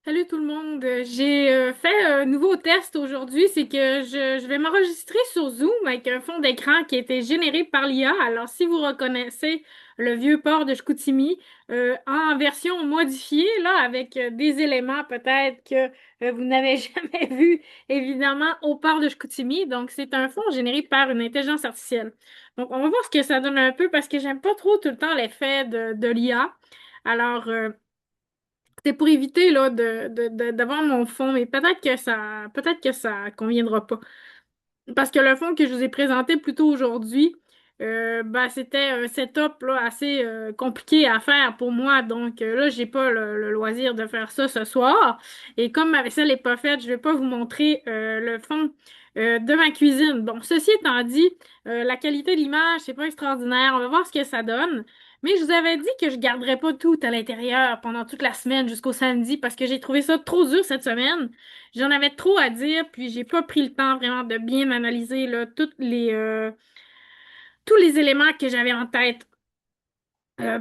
Salut tout le monde. J'ai fait un nouveau test aujourd'hui, c'est que je vais m'enregistrer sur Zoom avec un fond d'écran qui a été généré par l'IA. Alors, si vous reconnaissez le vieux port de Chicoutimi en version modifiée, là, avec des éléments peut-être que vous n'avez jamais vus, évidemment, au port de Chicoutimi. Donc, c'est un fond généré par une intelligence artificielle. Donc, on va voir ce que ça donne un peu parce que j'aime pas trop tout le temps l'effet de l'IA. Alors, c'était pour éviter là d'avoir mon fond, mais peut-être que ça conviendra pas. Parce que le fond que je vous ai présenté plus tôt aujourd'hui, ben, c'était un setup là, assez compliqué à faire pour moi. Donc là, j'ai pas le loisir de faire ça ce soir. Et comme ma vaisselle n'est pas faite, je vais pas vous montrer le fond de ma cuisine. Bon, ceci étant dit, la qualité de l'image, c'est pas extraordinaire. On va voir ce que ça donne. Mais je vous avais dit que je garderais pas tout à l'intérieur pendant toute la semaine jusqu'au samedi parce que j'ai trouvé ça trop dur cette semaine. J'en avais trop à dire, puis j'ai pas pris le temps vraiment de bien analyser là, tous les éléments que j'avais en tête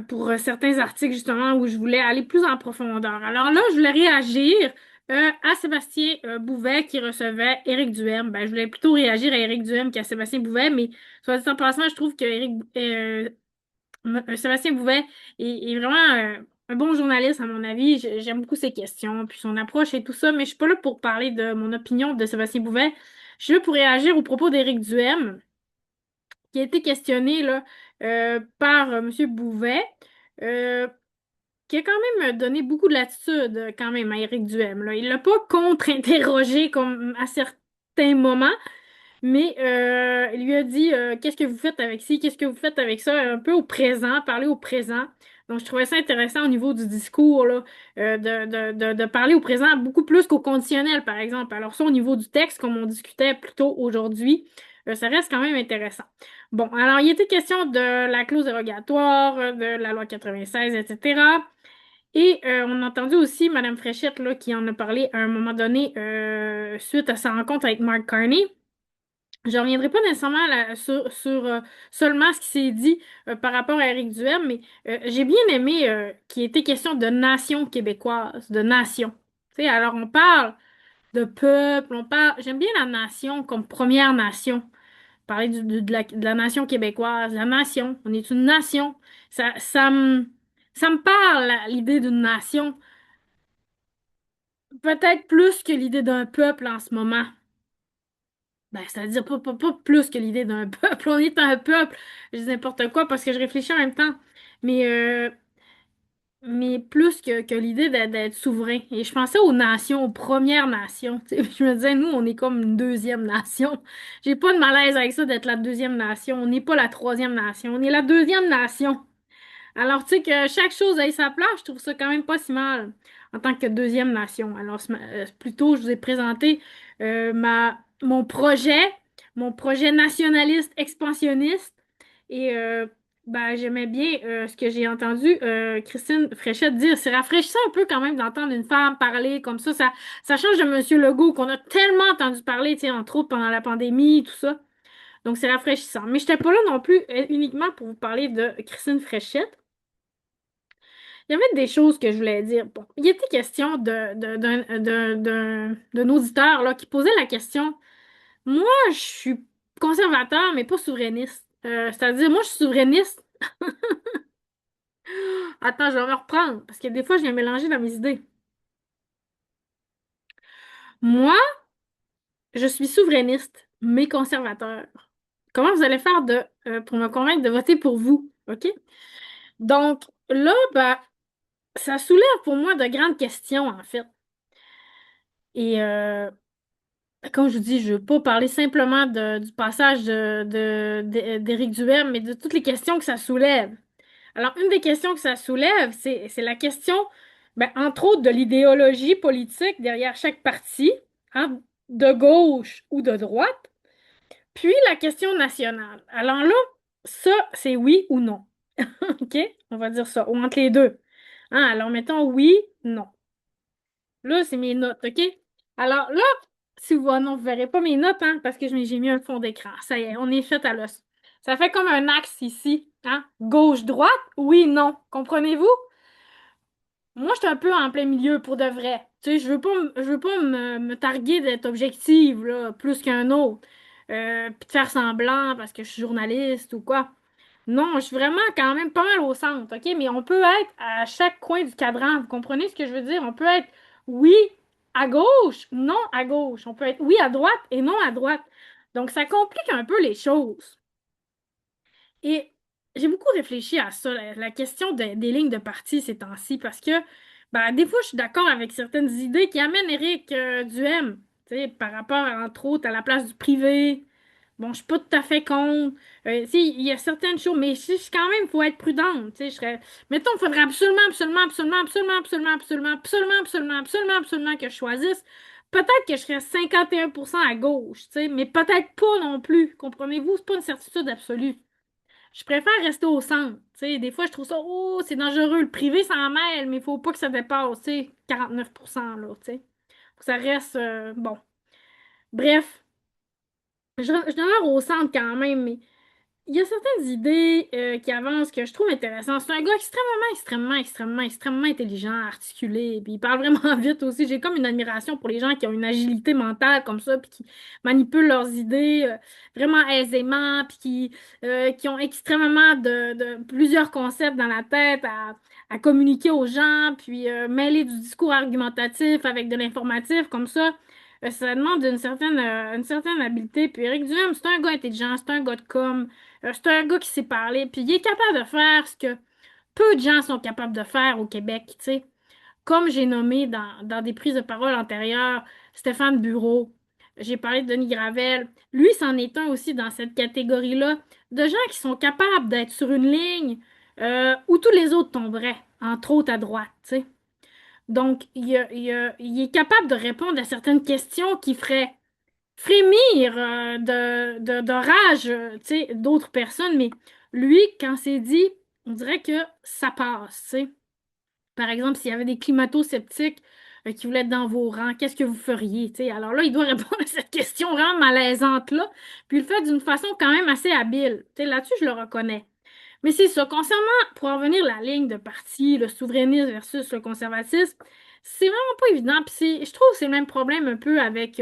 pour certains articles justement où je voulais aller plus en profondeur. Alors là, je voulais réagir à Sébastien Bouvet qui recevait Éric Duhem. Ben, je voulais plutôt réagir à Éric Duhem qu'à Sébastien Bouvet, mais soit dit en passant, je trouve que Sébastien Bouvet est vraiment un bon journaliste, à mon avis. J'aime beaucoup ses questions, puis son approche et tout ça, mais je suis pas là pour parler de mon opinion de Sébastien Bouvet. Je suis là pour réagir aux propos d'Éric Duhem, qui a été questionné là, par Monsieur Bouvet, euh, qui a quand même donné beaucoup de latitude quand même à Éric Duhem, là. Il l'a pas contre-interrogé comme à certains moments, mais il lui a dit qu'est-ce que vous faites avec ci, qu'est-ce que vous faites avec ça, un peu au présent, parler au présent. Donc, je trouvais ça intéressant au niveau du discours, là, de parler au présent beaucoup plus qu'au conditionnel, par exemple. Alors, ça, au niveau du texte, comme on discutait plus tôt aujourd'hui, ça reste quand même intéressant. Bon, alors, il était question de la clause dérogatoire, de la loi 96, etc. Et on a entendu aussi Mme Fréchette, là, qui en a parlé à un moment donné suite à sa rencontre avec Mark Carney. Je reviendrai pas nécessairement sur seulement ce qui s'est dit par rapport à Éric Duhem, mais j'ai bien aimé qu'il était question de nation québécoise, de nation. Tu sais, alors on parle de peuple, on parle. J'aime bien la nation comme première nation. Parler de la nation québécoise, la nation. On est une nation. Ça me parle, l'idée d'une nation. Peut-être plus que l'idée d'un peuple en ce moment. Ben, c'est-à-dire pas plus que l'idée d'un peuple. On est un peuple. Je dis n'importe quoi parce que je réfléchis en même temps. Mais, euh, mais plus que l'idée d'être souverain. Et je pensais aux nations, aux Premières Nations. Tu sais, je me disais, nous, on est comme une deuxième nation. J'ai pas de malaise avec ça d'être la deuxième nation. On n'est pas la troisième nation. On est la deuxième nation. Alors, tu sais, que chaque chose ait sa place, je trouve ça quand même pas si mal en tant que deuxième nation. Alors, plus tôt, je vous ai présenté mon projet nationaliste expansionniste. Et ben, j'aimais bien ce que j'ai entendu Christine Fréchette dire. C'est rafraîchissant un peu quand même d'entendre une femme parler comme ça. Ça change de Monsieur Legault qu'on a tellement entendu parler, tu sais, entre autres pendant la pandémie, tout ça. Donc, c'est rafraîchissant. Mais je n'étais pas là non plus uniquement pour vous parler de Christine Fréchette. Il y avait des choses que je voulais dire. Bon, il était question d'un auditeur là, qui posait la question. Moi, je suis conservateur, mais pas souverainiste. C'est-à-dire, moi, je suis souverainiste. Attends, je vais me reprendre, parce que des fois, je viens mélanger dans mes idées. Moi, je suis souverainiste, mais conservateur. Comment vous allez faire pour me convaincre de voter pour vous? OK? Donc, là, ben, ça soulève pour moi de grandes questions, en fait. Et comme je vous dis, je ne veux pas parler simplement du passage d'Éric Duhem, mais de toutes les questions que ça soulève. Alors, une des questions que ça soulève, c'est la question, ben, entre autres, de l'idéologie politique derrière chaque parti, hein, de gauche ou de droite, puis la question nationale. Alors là, ça, c'est oui ou non. OK? On va dire ça, ou entre les deux. Hein, alors, mettons oui, non. Là, c'est mes notes, OK? Alors là, si vous, non, vous verrez pas mes notes, hein, parce que j'ai mis un fond d'écran. Ça y est, on est fait à l'os. Ça fait comme un axe ici, hein? Gauche-droite, oui, non. Comprenez-vous? Moi, je suis un peu en plein milieu pour de vrai. Tu sais, je veux pas me targuer d'être objective, là, plus qu'un autre. Puis de faire semblant parce que je suis journaliste ou quoi. Non, je suis vraiment quand même pas mal au centre, OK? Mais on peut être à chaque coin du cadran. Vous comprenez ce que je veux dire? On peut être oui à gauche, non à gauche. On peut être oui à droite et non à droite. Donc, ça complique un peu les choses. Et j'ai beaucoup réfléchi à ça, la question des lignes de parti ces temps-ci, parce que ben, des fois, je suis d'accord avec certaines idées qui amènent Éric Duhem, tu sais, par rapport, entre autres, à la place du privé. Bon, je suis pas tout à fait contre. Tu sais, il y a certaines choses, mais quand même, il faut être prudente. Tu sais, mettons, il faudrait absolument, absolument, absolument, absolument, absolument, absolument, absolument, absolument, absolument, absolument que je choisisse. Peut-être que je serais 51% à gauche, tu sais, mais peut-être pas non plus. Comprenez-vous? C'est pas une certitude absolue. Je préfère rester au centre. Tu sais, des fois, je trouve ça, oh, c'est dangereux. Le privé s'en mêle, mais il faut pas que ça dépasse, tu sais, 49%, là, tu sais. Faut que ça reste, bon. Bref, je demeure au centre quand même, mais il y a certaines idées qui avancent que je trouve intéressantes. C'est un gars extrêmement, extrêmement, extrêmement, extrêmement intelligent, articulé, puis il parle vraiment vite aussi. J'ai comme une admiration pour les gens qui ont une agilité mentale comme ça, puis qui manipulent leurs idées vraiment aisément, puis qui ont extrêmement de plusieurs concepts dans la tête à communiquer aux gens, puis mêler du discours argumentatif avec de l'informatif comme ça. Ça demande une certaine habileté. Puis Éric Duhem, c'est un gars intelligent, c'est un gars de com'. C'est un gars qui sait parler, puis il est capable de faire ce que peu de gens sont capables de faire au Québec, tu sais. Comme j'ai nommé dans des prises de parole antérieures, Stéphane Bureau, j'ai parlé de Denis Gravel. Lui, c'en est un aussi dans cette catégorie-là de gens qui sont capables d'être sur une ligne où tous les autres tomberaient, entre autres à droite, tu sais. Donc, il est capable de répondre à certaines questions qui feraient frémir de rage, tu sais, d'autres personnes, mais lui, quand c'est dit, on dirait que ça passe, tu sais. Par exemple, s'il y avait des climato-sceptiques qui voulaient être dans vos rangs, qu'est-ce que vous feriez, tu sais? Alors là, il doit répondre à cette question vraiment malaisante-là, puis il le fait d'une façon quand même assez habile. Tu sais, là-dessus, je le reconnais. Mais c'est ça. Concernant, pour en venir la ligne de parti, le souverainisme versus le conservatisme, c'est vraiment pas évident. Puis je trouve que c'est le même problème un peu avec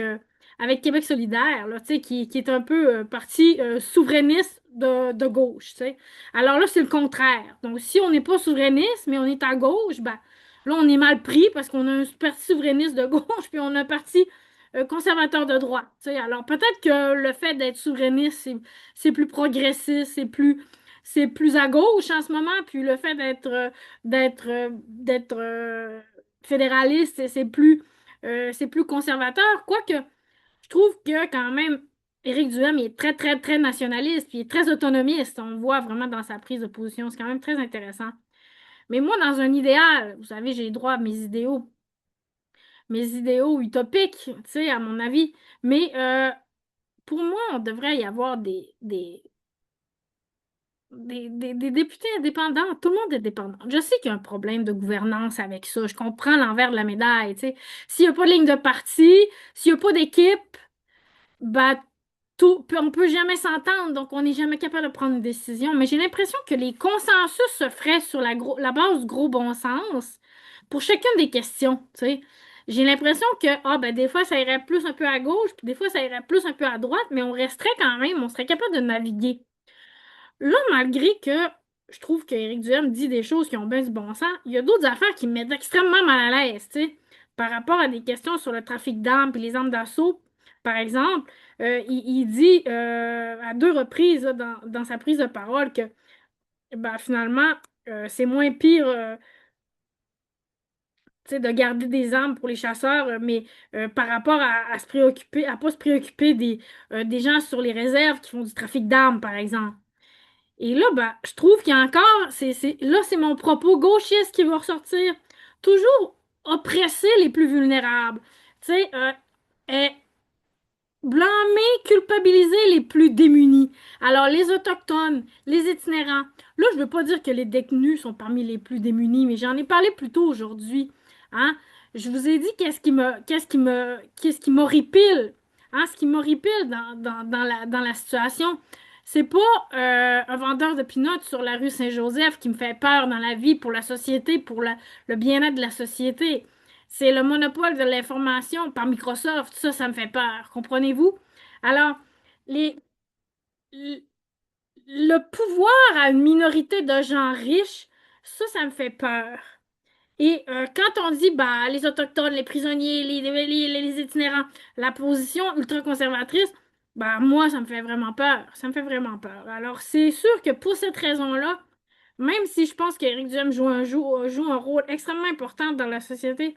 Québec solidaire, là, tu sais, qui est un peu parti souverainiste de gauche, tu sais. Alors là, c'est le contraire. Donc, si on n'est pas souverainiste, mais on est à gauche, ben, là, on est mal pris parce qu'on a un parti souverainiste de gauche, puis on a un parti conservateur de droite, tu sais. Alors, peut-être que le fait d'être souverainiste, c'est plus progressiste, c'est plus à gauche en ce moment, puis le fait d'être fédéraliste, c'est plus conservateur. Quoique, je trouve que quand même, Éric Duhem il est très, très, très nationaliste, puis il est très autonomiste. On le voit vraiment dans sa prise de position. C'est quand même très intéressant. Mais moi, dans un idéal, vous savez, j'ai droit à mes idéaux utopiques, tu sais, à mon avis. Mais pour moi, on devrait y avoir des députés indépendants. Tout le monde est dépendant. Je sais qu'il y a un problème de gouvernance avec ça. Je comprends l'envers de la médaille, tu sais. S'il n'y a pas de ligne de parti, s'il n'y a pas d'équipe, bah, on peut jamais s'entendre, donc on n'est jamais capable de prendre une décision. Mais j'ai l'impression que les consensus se feraient sur la base du gros bon sens pour chacune des questions, tu sais. J'ai l'impression que, ah, ben, des fois, ça irait plus un peu à gauche, puis des fois, ça irait plus un peu à droite, mais on resterait quand même, on serait capable de naviguer. Là, malgré que je trouve qu'Éric Duhem dit des choses qui ont bien du bon sens, il y a d'autres affaires qui me mettent extrêmement mal à l'aise, tu sais, par rapport à des questions sur le trafic d'armes et les armes d'assaut. Par exemple, il dit à deux reprises là, dans sa prise de parole que ben, finalement, c'est moins pire tu sais, de garder des armes pour les chasseurs, mais par rapport à se préoccuper, à pas se préoccuper des gens sur les réserves qui font du trafic d'armes, par exemple. Et là, ben, je trouve qu'il y a encore, là, c'est mon propos gauchiste qui va ressortir. Toujours oppresser les plus vulnérables. Tu sais, blâmer, culpabiliser les plus démunis. Alors, les Autochtones, les itinérants. Là, je veux pas dire que les détenus sont parmi les plus démunis, mais j'en ai parlé plus tôt aujourd'hui. Hein? Je vous ai dit qu'est-ce qui m'horripile. Hein? Ce qui m'horripile dans la situation. C'est pas un vendeur de peanuts sur la rue Saint-Joseph qui me fait peur dans la vie pour la société, le bien-être de la société. c'est le monopole de l'information par Microsoft. Ça me fait peur. Comprenez-vous? Alors, les, le le pouvoir à une minorité de gens riches, ça me fait peur. Et quand on dit bah, les Autochtones, les prisonniers, les itinérants, la position ultra-conservatrice, bah, moi, ça me fait vraiment peur. Ça me fait vraiment peur. Alors, c'est sûr que pour cette raison-là, même si je pense qu'Éric Duhem joue un rôle extrêmement important dans la société,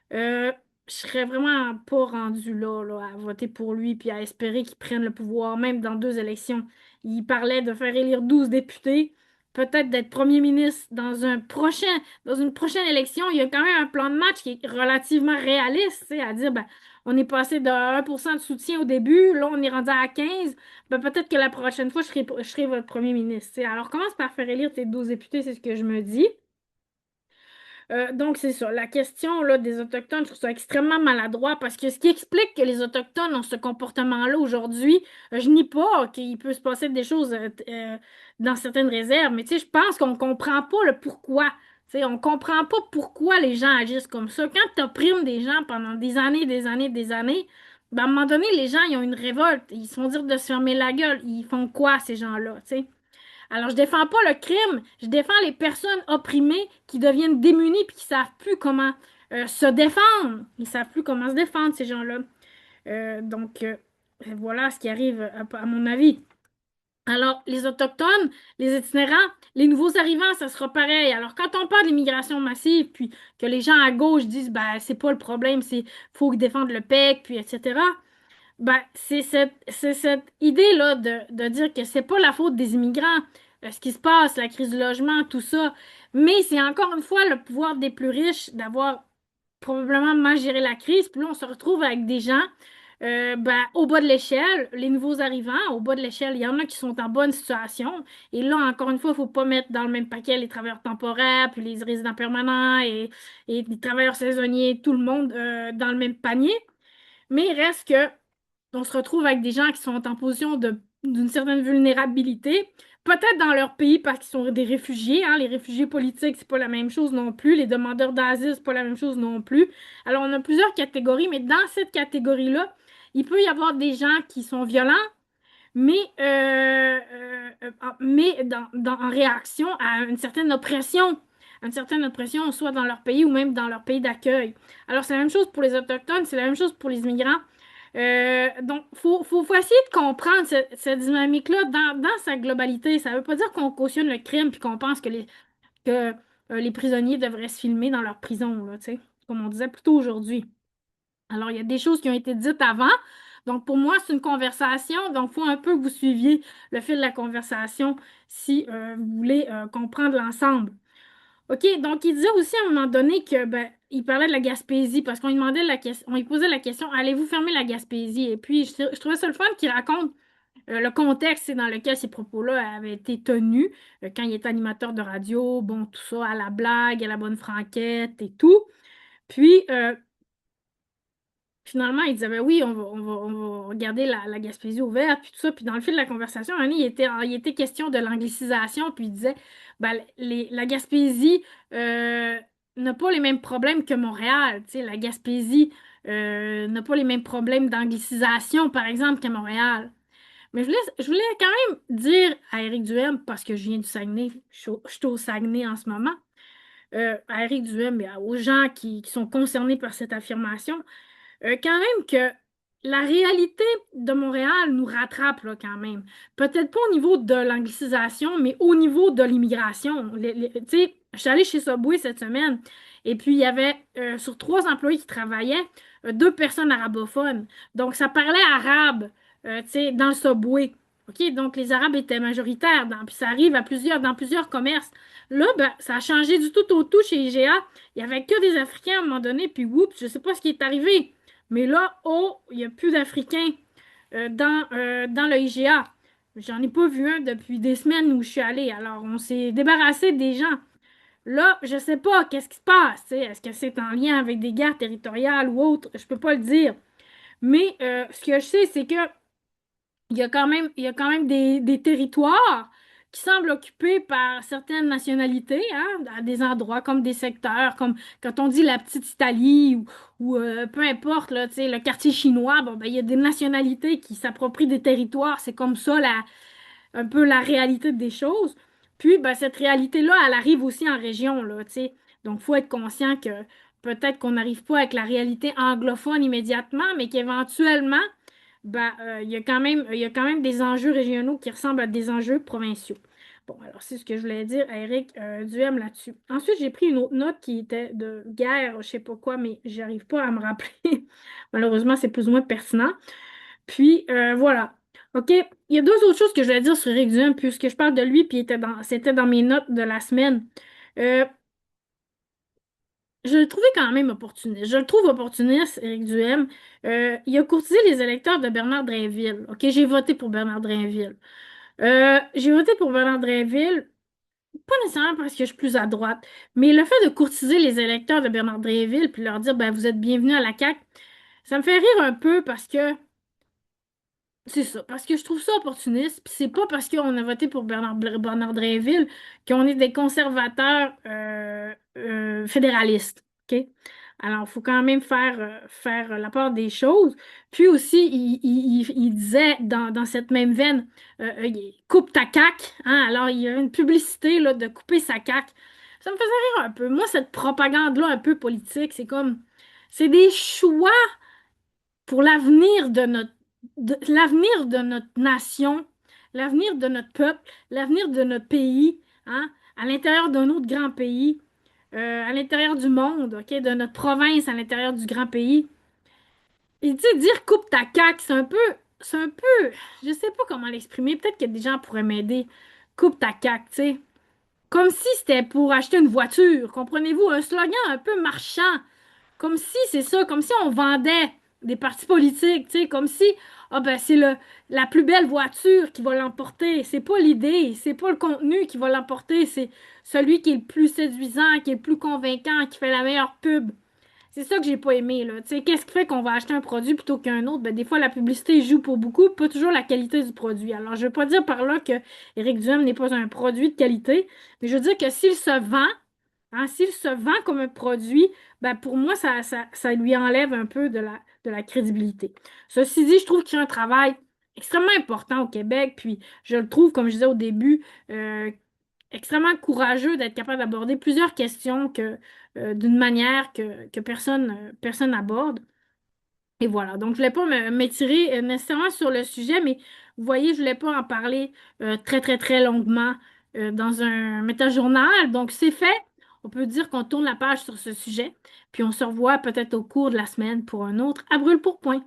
je serais vraiment pas rendu là, à voter pour lui puis à espérer qu'il prenne le pouvoir, même dans deux élections. Il parlait de faire élire 12 députés, peut-être d'être premier ministre dans une prochaine élection. Il y a quand même un plan de match qui est relativement réaliste, tu sais, à dire, ben, on est passé de 1% de soutien au début, là, on est rendu à 15. Ben, peut-être que la prochaine fois, je serai votre premier ministre, tu sais. Alors, commence par faire élire tes 12 députés, c'est ce que je me dis. Donc, c'est ça. La question là, des Autochtones, je trouve ça extrêmement maladroit parce que ce qui explique que les Autochtones ont ce comportement-là aujourd'hui, je nie pas qu'il peut se passer des choses dans certaines réserves, mais tu sais, je pense qu'on comprend pas le pourquoi. Tu sais, on comprend pas pourquoi les gens agissent comme ça. Quand tu opprimes des gens pendant des années, des années, des années, ben, à un moment donné, les gens, ils ont une révolte. Ils se font dire de se fermer la gueule. Ils font quoi, ces gens-là, tu sais? Alors, je défends pas le crime, je défends les personnes opprimées qui deviennent démunies puis qui savent plus comment se défendre. Ils savent plus comment se défendre, ces gens-là. Donc, voilà ce qui arrive, à mon avis. Alors, les Autochtones, les itinérants, les nouveaux arrivants, ça sera pareil. Alors, quand on parle d'immigration massive, puis que les gens à gauche disent, ben, c'est pas le problème, c'est faut défendre le PEC, puis etc. Ben, c'est cette idée-là de dire que c'est pas la faute des immigrants, ce qui se passe, la crise du logement, tout ça, mais c'est encore une fois le pouvoir des plus riches d'avoir probablement mal géré la crise, puis là, on se retrouve avec des gens ben, au bas de l'échelle, les nouveaux arrivants, au bas de l'échelle, il y en a qui sont en bonne situation, et là, encore une fois, il faut pas mettre dans le même paquet les travailleurs temporaires, puis les résidents permanents, et les travailleurs saisonniers, tout le monde dans le même panier, mais il reste que on se retrouve avec des gens qui sont en position d'une certaine vulnérabilité, peut-être dans leur pays parce qu'ils sont des réfugiés, hein. Les réfugiés politiques, c'est pas la même chose non plus. Les demandeurs d'asile, c'est pas la même chose non plus. Alors, on a plusieurs catégories, mais dans cette catégorie-là, il peut y avoir des gens qui sont violents, mais en réaction à une certaine oppression, soit dans leur pays ou même dans leur pays d'accueil. Alors, c'est la même chose pour les Autochtones, c'est la même chose pour les immigrants. Donc, faut essayer de comprendre cette dynamique-là dans sa globalité. Ça ne veut pas dire qu'on cautionne le crime puis qu'on pense que les prisonniers devraient se filmer dans leur prison, là, tu sais, comme on disait plus tôt aujourd'hui. Alors, il y a des choses qui ont été dites avant. Donc, pour moi, c'est une conversation. Donc, il faut un peu que vous suiviez le fil de la conversation si vous voulez comprendre l'ensemble. OK, donc il disait aussi à un moment donné que ben, il parlait de la Gaspésie parce qu'on lui demandait on lui posait la question, allez-vous fermer la Gaspésie? Et puis, je trouvais ça le fun qu'il raconte le contexte dans lequel ces propos-là avaient été tenus, quand il était animateur de radio, bon, tout ça, à la blague, à la bonne franquette et tout. Puis, finalement, il disait, ben oui, on va regarder la Gaspésie ouverte, puis tout ça. Puis dans le fil de la conversation, un moment donné, il était question de l'anglicisation, puis il disait, ben, la Gaspésie n'a pas les mêmes problèmes que Montréal. Tu sais, la Gaspésie n'a pas les mêmes problèmes d'anglicisation, par exemple, qu'à Montréal. Mais je voulais quand même dire à Éric Duhem, parce que je viens du Saguenay, je suis au Saguenay en ce moment, à Éric Duhem et aux gens qui sont concernés par cette affirmation, quand même que la réalité de Montréal nous rattrape là, quand même. Peut-être pas au niveau de l'anglicisation, mais au niveau de l'immigration. Tu sais, je suis allée chez Subway cette semaine et puis il y avait sur 3 employés qui travaillaient, 2 personnes arabophones. Donc ça parlait arabe, tu sais, dans le Subway. OK? Donc les Arabes étaient majoritaires, puis ça arrive dans plusieurs commerces. Là, ben, ça a changé du tout au tout chez IGA. Il n'y avait que des Africains à un moment donné, puis oups, je ne sais pas ce qui est arrivé. Mais là, oh, il n'y a plus d'Africains dans le IGA. J'en ai pas vu un depuis des semaines où je suis allée. Alors, on s'est débarrassé des gens. Là, je sais pas qu'est-ce qui se passe. Tu sais. Est-ce que c'est en lien avec des guerres territoriales ou autre? Je peux pas le dire. Mais ce que je sais, c'est que il y a quand même des territoires qui semble occupé par certaines nationalités, hein, à des endroits comme des secteurs, comme quand on dit la petite Italie ou peu importe, là, tu sais, le quartier chinois, bon, ben, il y a des nationalités qui s'approprient des territoires. C'est comme ça un peu la réalité des choses. Puis, ben, cette réalité-là, elle arrive aussi en région, là, tu sais. Donc, il faut être conscient que peut-être qu'on n'arrive pas avec la réalité anglophone immédiatement, mais qu'éventuellement, ben, il y a quand même des enjeux régionaux qui ressemblent à des enjeux provinciaux. Bon, alors c'est ce que je voulais dire à Eric Duhem là-dessus. Ensuite, j'ai pris une autre note qui était de guerre, je sais pas quoi, mais j'arrive pas à me rappeler. Malheureusement, c'est plus ou moins pertinent. Puis voilà. OK. Il y a deux autres choses que je voulais dire sur Eric Duhem, puisque je parle de lui, puis c'était dans mes notes de la semaine. Euh, je le trouvais quand même opportuniste. Je le trouve opportuniste, Éric Duhem. Il a courtisé les électeurs de Bernard Drainville. OK, j'ai voté pour Bernard Drainville. J'ai voté pour Bernard Drainville, pas nécessairement parce que je suis plus à droite, mais le fait de courtiser les électeurs de Bernard Drainville puis leur dire, ben, vous êtes bienvenus à la CAQ, ça me fait rire un peu parce que c'est ça, parce que je trouve ça opportuniste, puis c'est pas parce qu'on a voté pour Bernard Drainville qu'on est des conservateurs fédéralistes, OK? Alors, il faut quand même faire la part des choses. Puis aussi, il disait dans cette même veine, coupe ta caque, hein? Alors, il y a une publicité là, de couper sa caque. Ça me faisait rire un peu. Moi, cette propagande-là un peu politique, c'est des choix pour l'avenir de notre nation, l'avenir de notre peuple, l'avenir de notre pays, hein, à l'intérieur d'un autre grand pays, à l'intérieur du monde, ok, de notre province, à l'intérieur du grand pays. Et tu sais, dire coupe ta caque, c'est un peu, je sais pas comment l'exprimer, peut-être que des gens pourraient m'aider. Coupe ta caque, tu sais. Comme si c'était pour acheter une voiture, comprenez-vous? Un slogan un peu marchand. Comme si c'est ça, comme si on vendait des partis politiques, tu sais, comme si ah ben c'est la plus belle voiture qui va l'emporter. C'est pas l'idée, c'est pas le contenu qui va l'emporter, c'est celui qui est le plus séduisant, qui est le plus convaincant, qui fait la meilleure pub. C'est ça que j'ai pas aimé, là. Tu sais, qu'est-ce qui fait qu'on va acheter un produit plutôt qu'un autre? Ben, des fois, la publicité joue pour beaucoup, pas toujours la qualité du produit. Alors, je veux pas dire par là que Éric Duhem n'est pas un produit de qualité, mais je veux dire que s'il se vend, hein, s'il se vend comme un produit, ben pour moi, ça lui enlève un peu de la crédibilité. Ceci dit, je trouve qu'il y a un travail extrêmement important au Québec, puis je le trouve, comme je disais au début, extrêmement courageux d'être capable d'aborder plusieurs questions d'une manière que personne n'aborde. Et voilà. Donc, je voulais pas m'étirer nécessairement sur le sujet, mais vous voyez, je voulais pas en parler très, très, très longuement dans un métajournal. Donc, c'est fait. On peut dire qu'on tourne la page sur ce sujet, puis on se revoit peut-être au cours de la semaine pour un autre à brûle pour point.